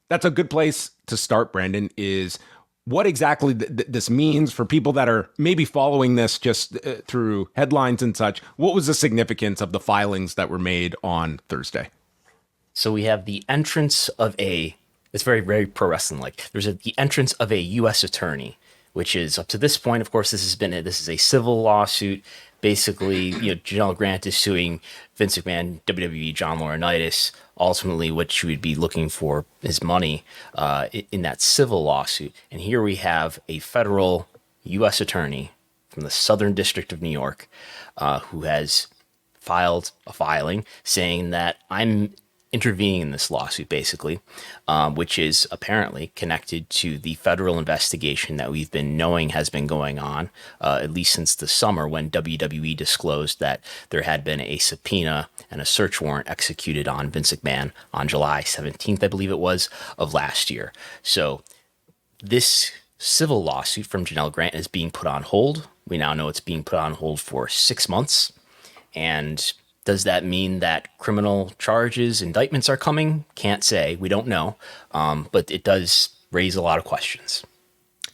that's a good place to start, Brandon, is what exactly this means for people that are maybe following this just through headlines and such. What was the significance of the filings that were made on Thursday? So we have the entrance of it's very, very pro wrestling like. The entrance of a U.S. attorney, which is up to this point, of course, this is a civil lawsuit. Basically, Janel Grant is suing Vince McMahon, WWE, John Laurinaitis. Ultimately, what she would be looking for is money in that civil lawsuit. And here we have a federal U.S. attorney from the Southern District of New York who has filed a filing saying that I'm intervening in this lawsuit, basically, which is apparently connected to the federal investigation that we've been knowing has been going on, at least since the summer when WWE disclosed that there had been a subpoena and a search warrant executed on Vince McMahon on July 17th, I believe it was, of last year. So this civil lawsuit from Janel Grant is being put on hold. We now know it's being put on hold for 6 months. And does that mean that criminal charges, indictments are coming? Can't say. We don't know. But it does raise a lot of questions.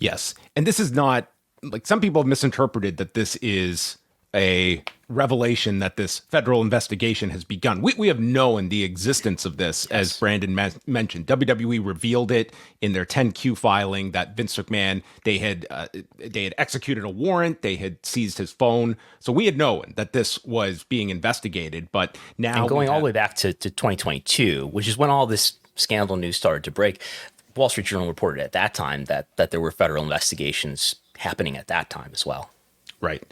Yes. And this is not, like, some people have misinterpreted that this is a revelation that this federal investigation has begun. We have known the existence of this, yes. As Brandon mentioned. WWE revealed it in their 10Q filing that Vince McMahon, they had executed a warrant, they had seized his phone. So we had known that this was being investigated, but now... And going all the way back to 2022, which is when all this scandal news started to break, Wall Street Journal reported at that time that there were federal investigations happening at that time as well. Right.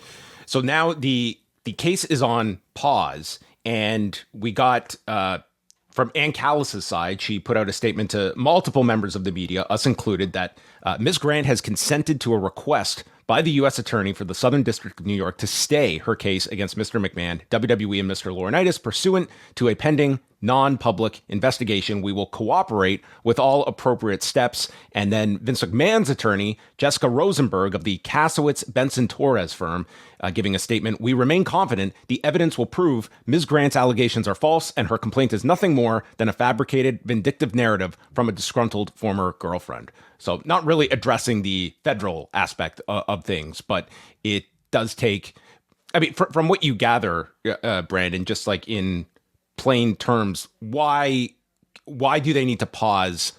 So now the case is on pause, and we got from Ann Callis's side, she put out a statement to multiple members of the media, us included, that Ms. Grant has consented to a request by the U.S. Attorney for the Southern District of New York to stay her case against Mr. McMahon, WWE, and Mr. Laurinaitis pursuant to a pending non-public investigation. We will cooperate with all appropriate steps. And then Vince McMahon's attorney, Jessica Rosenberg of the Kasowitz Benson Torres firm, giving a statement, "We remain confident the evidence will prove Ms. Grant's allegations are false and her complaint is nothing more than a fabricated, vindictive narrative from a disgruntled former girlfriend." So not really addressing the federal aspect of things, but it does take, I mean, from what you gather, Brandon, just like in plain terms, why do they need to pause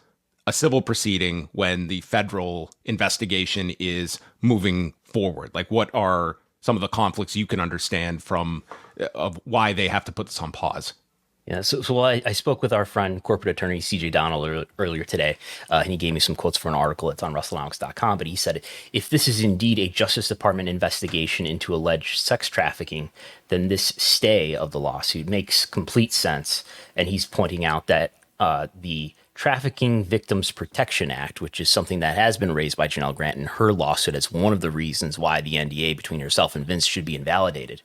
a civil proceeding when the federal investigation is moving forward? Like, what are some of the conflicts you can understand of why they have to put this on pause? Yeah, so I spoke with our friend, corporate attorney CJ Donald, earlier today, and he gave me some quotes for an article that's on WrestleNomics.com. But he said, if this is indeed a Justice Department investigation into alleged sex trafficking, then this stay of the lawsuit makes complete sense. And he's pointing out that the Trafficking Victims Protection Act, which is something that has been raised by Janel Grant in her lawsuit as one of the reasons why the NDA between herself and Vince should be invalidated.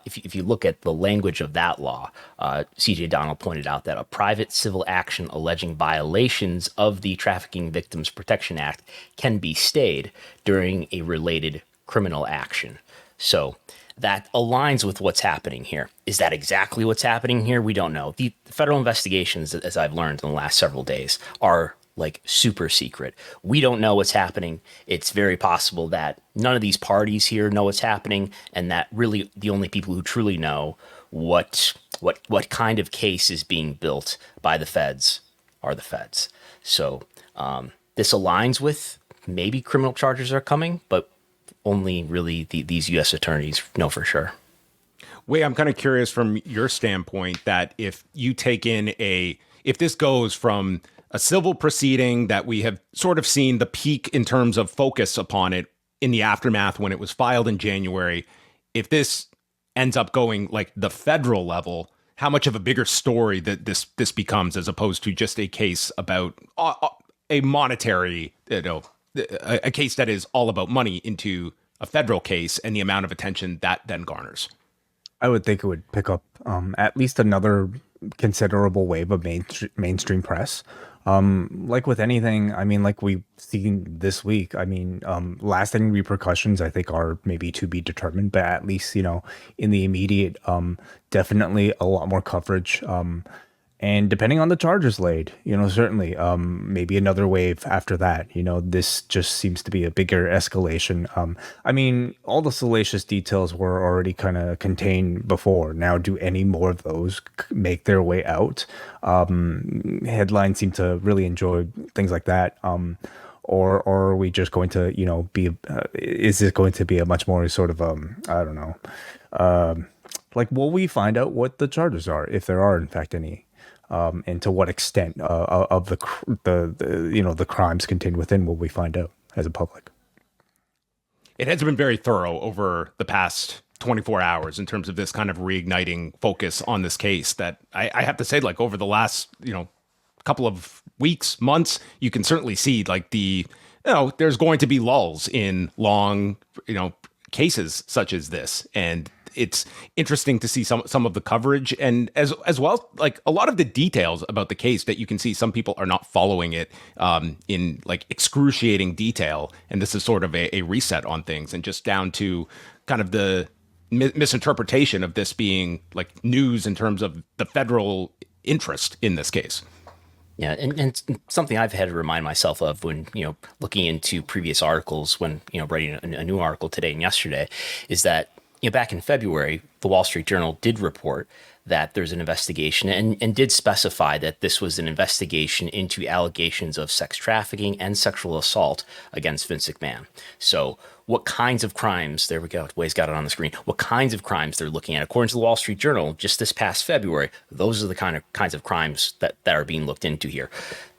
If you look at the language of that law, CJ Donald pointed out that a private civil action alleging violations of the Trafficking Victims Protection Act can be stayed during a related criminal action. So that aligns with what's happening here. Is that exactly what's happening here? We don't know. The federal investigations, as I've learned in the last several days, are like super secret. We don't know what's happening. It's very possible that none of these parties here know what's happening, and that really the only people who truly know what kind of case is being built by the feds are the feds. So this aligns with maybe criminal charges are coming, but only really these U.S. attorneys know for sure. Wait, I'm kind of curious from your standpoint that if you take if this goes from a civil proceeding that we have sort of seen the peak in terms of focus upon it in the aftermath when it was filed in January, if this ends up going like the federal level, how much of a bigger story that this becomes as opposed to just a case about a monetary, a case that is all about money into a federal case and the amount of attention that then garners? I would think it would pick up at least another considerable wave of mainstream press. Like with anything, I mean, like we've seen this week, I mean, lasting repercussions, I think, are maybe to be determined, but at least, in the immediate, definitely a lot more coverage. And depending on the charges laid, certainly, maybe another wave after that. This just seems to be a bigger escalation. I mean, all the salacious details were already kind of contained before. Now, do any more of those make their way out? Headlines seem to really enjoy things like that. Or are we just going to, be? Is this going to be a much more sort of, I don't know, will we find out what the charges are, if there are in fact any? And to what extent of the crimes contained within will we find out as a public? It has been very thorough over the past 24 hours in terms of this kind of reigniting focus on this case that I have to say, over the last, couple of weeks, months, you can certainly see there's going to be lulls in long, cases such as this. And it's interesting to see some of the coverage and as well, a lot of the details about the case that you can see some people are not following it in excruciating detail. And this is sort of a reset on things and just down to kind of the misinterpretation of this being news in terms of the federal interest in this case. Yeah, and something I've had to remind myself of when, looking into previous articles, when, writing a new article today and yesterday, is that back in February, the Wall Street Journal did report that there's an investigation and did specify that this was an investigation into allegations of sex trafficking and sexual assault against Vince McMahon. So what kinds of crimes, there we go, Way's got it on the screen, what kinds of crimes they're looking at. According to the Wall Street Journal, just this past February, those are the kinds of crimes that are being looked into here.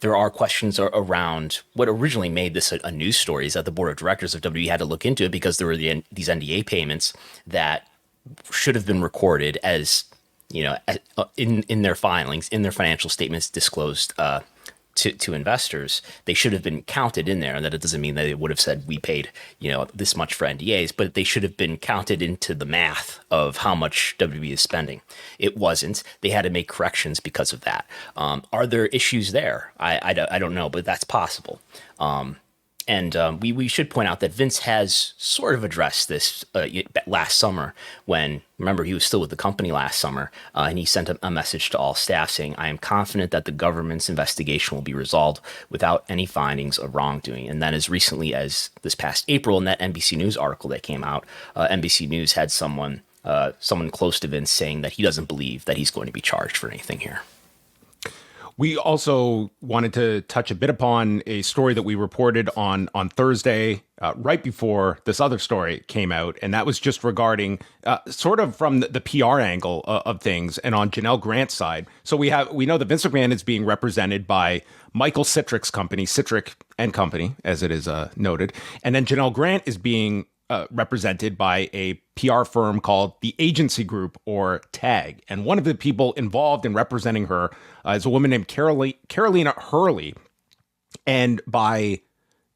There are questions around what originally made this a news story, is that the board of directors of WWE had to look into it because there were these NDA payments that should have been recorded as, in their filings, in their financial statements disclosed to investors. They should have been counted in there. And that it doesn't mean that they would have said we paid, this much for NDAs, but they should have been counted into the math of how much WWE is spending. It wasn't. They had to make corrections because of that. Are there issues there? I don't know, but that's possible. And we should point out that Vince has sort of addressed this last summer when, remember, he was still with the company last summer, and he sent a message to all staff saying, I am confident that the government's investigation will be resolved without any findings of wrongdoing. And then as recently as this past April, in that NBC News article that came out, NBC News had someone close to Vince saying that he doesn't believe that he's going to be charged for anything here. We also wanted to touch a bit upon a story that we reported on Thursday, right before this other story came out, and that was just regarding sort of from the PR angle of things and on Janel Grant's side. So we know that Vince McMahon is being represented by Michael Citrik's company, Citric and Company, as it is noted, and then Janel Grant is being represented by a PR firm called the Agency Group, or TAG. And one of the people involved in representing her is a woman named Carolina Hurley. And by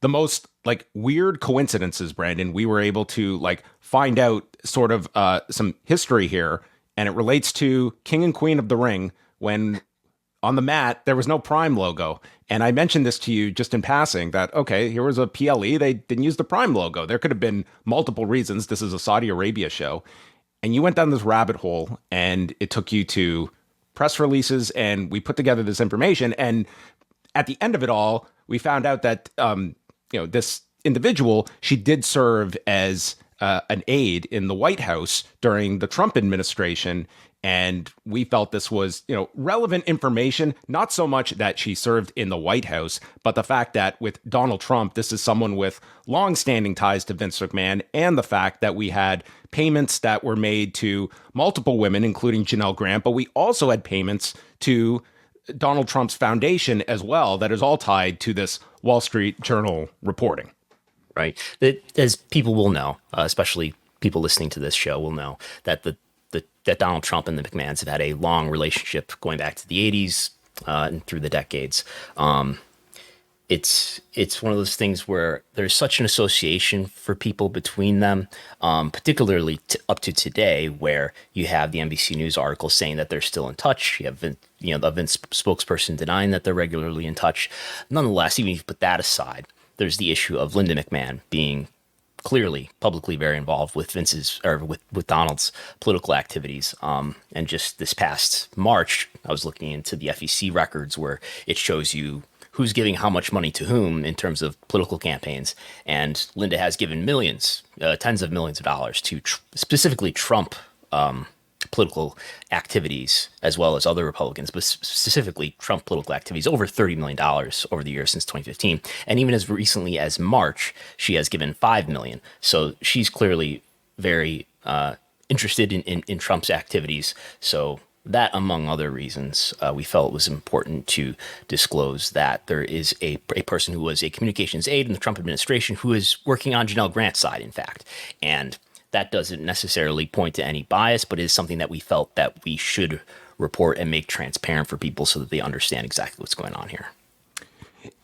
the most weird coincidences, Brandon, we were able to find out sort of some history here. And it relates to King and Queen of the Ring, when on the mat, there was no Prime logo. And I mentioned this to you just in passing that, okay, here was a PLE. They didn't use the Prime logo. There could have been multiple reasons. This is a Saudi Arabia show. And you went down this rabbit hole and it took you to press releases, and we put together this information. And at the end of it all, we found out that, this individual, she did serve as an aide in the White House during the Trump administration. And we felt this was, relevant information, not so much that she served in the White House, but the fact that with Donald Trump, this is someone with longstanding ties to Vince McMahon, and the fact that we had payments that were made to multiple women, including Janel Grant, but we also had payments to Donald Trump's foundation as well, that is all tied to this Wall Street Journal reporting. Right. As people will know, especially people listening to this show will know, that that Donald Trump and the McMahons have had a long relationship going back to the 80s and through the decades. It's one of those things where there's such an association for people between them, particularly up to today, where you have the NBC News article saying that they're still in touch. You have the Vince spokesperson denying that they're regularly in touch. Nonetheless, even if you put that aside, there's the issue of Linda McMahon being clearly publicly very involved with Vince's or with Donald's political activities. And just this past March, I was looking into the FEC records where it shows you who's giving how much money to whom in terms of political campaigns. And Linda has given millions, tens of millions of dollars to specifically Trump political activities, as well as other Republicans, but specifically Trump political activities, over $30 million over the years since 2015. And even as recently as March, she has given $5 million. So she's clearly very interested in Trump's activities. So that, among other reasons, we felt it was important to disclose that there is a person who was a communications aide in the Trump administration who is working on Janel Grant's side, in fact. And that doesn't necessarily point to any bias, but is something that we felt that we should report and make transparent for people so that they understand exactly what's going on here.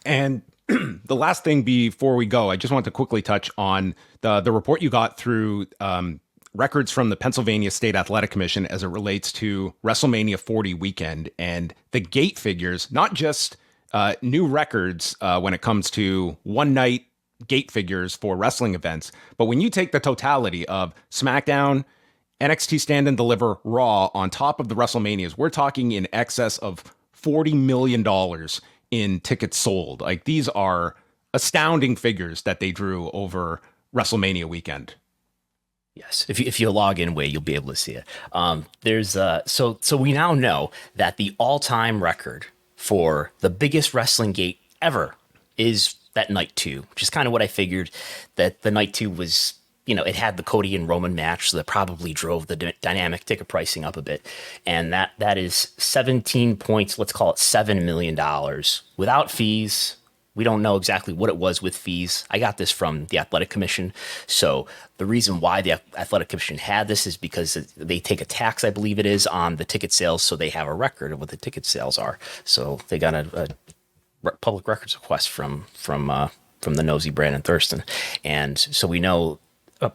And the last thing before we go, I just want to quickly touch on the report you got through records from the Pennsylvania State Athletic Commission as it relates to WrestleMania 40 weekend and the gate figures, not just new records when it comes to one night gate figures for wrestling events. But when you take the totality of SmackDown, NXT Stand and Deliver, Raw on top of the WrestleManias, we're talking in excess of $40 million in tickets sold. Like, these are astounding figures that they drew over WrestleMania weekend. Yes, if you log in Way, you'll be able to see it. So we now know that the all-time record for the biggest wrestling gate ever is that night 2, which is kind of what I figured, that the night 2 was, it had the Cody and Roman match, so that probably drove the dynamic ticket pricing up a bit. And that is 17 points, let's call it $7 million without fees. We don't know exactly what it was with fees. I got this from the Athletic Commission. So the reason why the Athletic Commission had this is because they take a tax, I believe it is, on the ticket sales. So they have a record of what the ticket sales are. So they got a public records request from the nosy Brandon Thurston. And so we know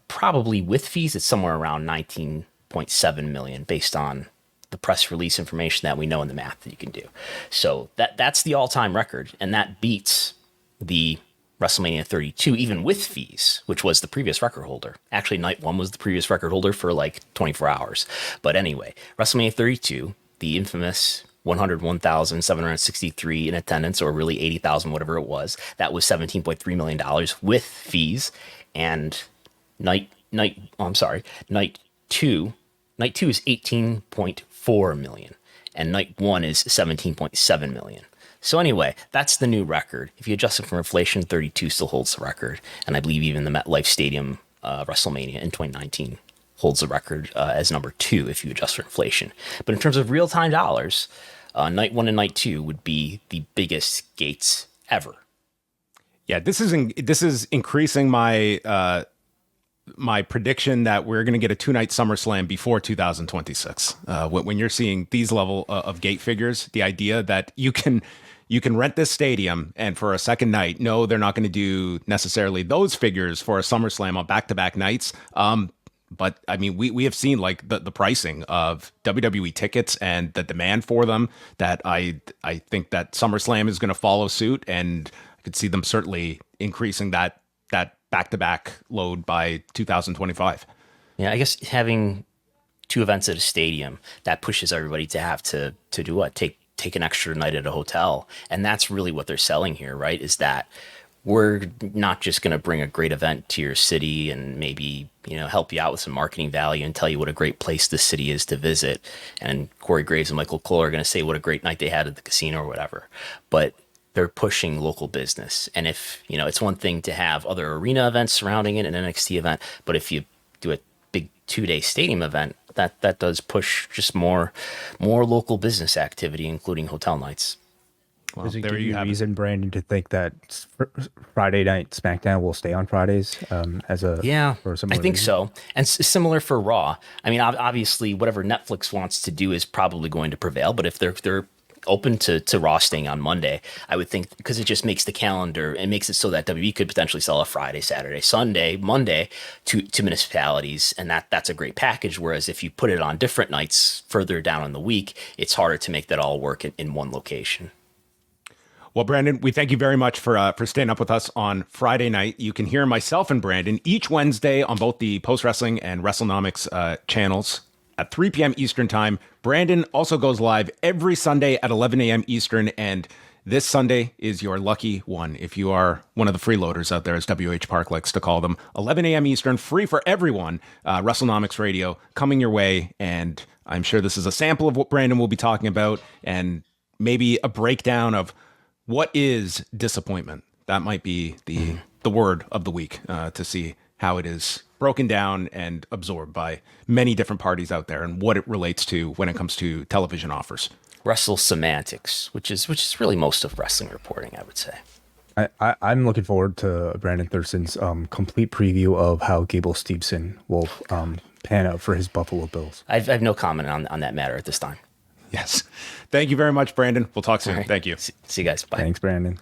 probably with fees, it's somewhere around 19.7 million based on the press release information that we know and the math that you can do. So that's the all-time record, and that beats the WrestleMania 32, even with fees, which was the previous record holder. Actually, night 1 was the previous record holder for like 24 hours. But anyway, WrestleMania 32, the infamous 101,763 in attendance, or really 80,000, whatever it was, that was $17.3 million with fees. And night 2 is 18.4 million, and night 1 is 17.7 million. So anyway, that's the new record. If you adjust it for inflation, 32 still holds the record, and I believe even the MetLife Stadium WrestleMania in 2019 holds the record as number 2 if you adjust for inflation. But in terms of real-time dollars, night 1 and night 2 would be the biggest gates ever. Yeah, this is increasing my my prediction that we're going to get a 2-night SummerSlam before 2026. When you're seeing these level of gate figures, the idea that you can rent this stadium and for a second night, no, they're not going to do necessarily those figures for a SummerSlam on back-to-back nights. But I mean, we have seen like the pricing of WWE tickets and the demand for them, that I think that SummerSlam is going to follow suit, and I could see them certainly increasing that back-to-back load by 2025. Yeah, I guess having 2 events at a stadium, that pushes everybody to have to do what? Take an extra night at a hotel. And that's really what they're selling here, right? Is that we're not just going to bring a great event to your city and maybe, help you out with some marketing value and tell you what a great place the city is to visit. And Corey Graves and Michael Cole are going to say what a great night they had at the casino or whatever. But they're pushing local business. And if, it's one thing to have other arena events surrounding it, an NXT event, but if you do a big 2-day stadium event, that does push just more local business activity, including hotel nights. Well, does it give you reason, Brandon, to think that Friday night SmackDown will stay on Fridays I think so. And similar for Raw. I mean, obviously, whatever Netflix wants to do is probably going to prevail. But if they're open to Raw staying on Monday, I would think, because it just makes the calendar, it makes it so that WWE could potentially sell a Friday, Saturday, Sunday, Monday to municipalities, and that's a great package. Whereas if you put it on different nights further down in the week, it's harder to make that all work in one location. Well, Brandon, we thank you very much for staying up with us on Friday night. You can hear myself and Brandon each Wednesday on both the Post Wrestling and WrestleNomics channels at 3 p.m. Eastern Time. Brandon also goes live every Sunday at 11 a.m. Eastern, and this Sunday is your lucky one. If you are one of the freeloaders out there, as WH Park likes to call them, 11 a.m. Eastern, free for everyone. WrestleNomics Radio coming your way, and I'm sure this is a sample of what Brandon will be talking about, and maybe a breakdown of what is disappointment. That might be the word of the week, to see how it is broken down and absorbed by many different parties out there and what it relates to when it comes to television offers. Wrestle semantics, which is really most of wrestling reporting, I would say. I'm looking forward to Brandon Thurston's complete preview of how Gable Steveson will pan out for his Buffalo Bills. I have no comment on that matter at this time. Yes. Thank you very much, Brandon. We'll talk soon. Right. Thank you. See you guys. Bye. Thanks, Brandon.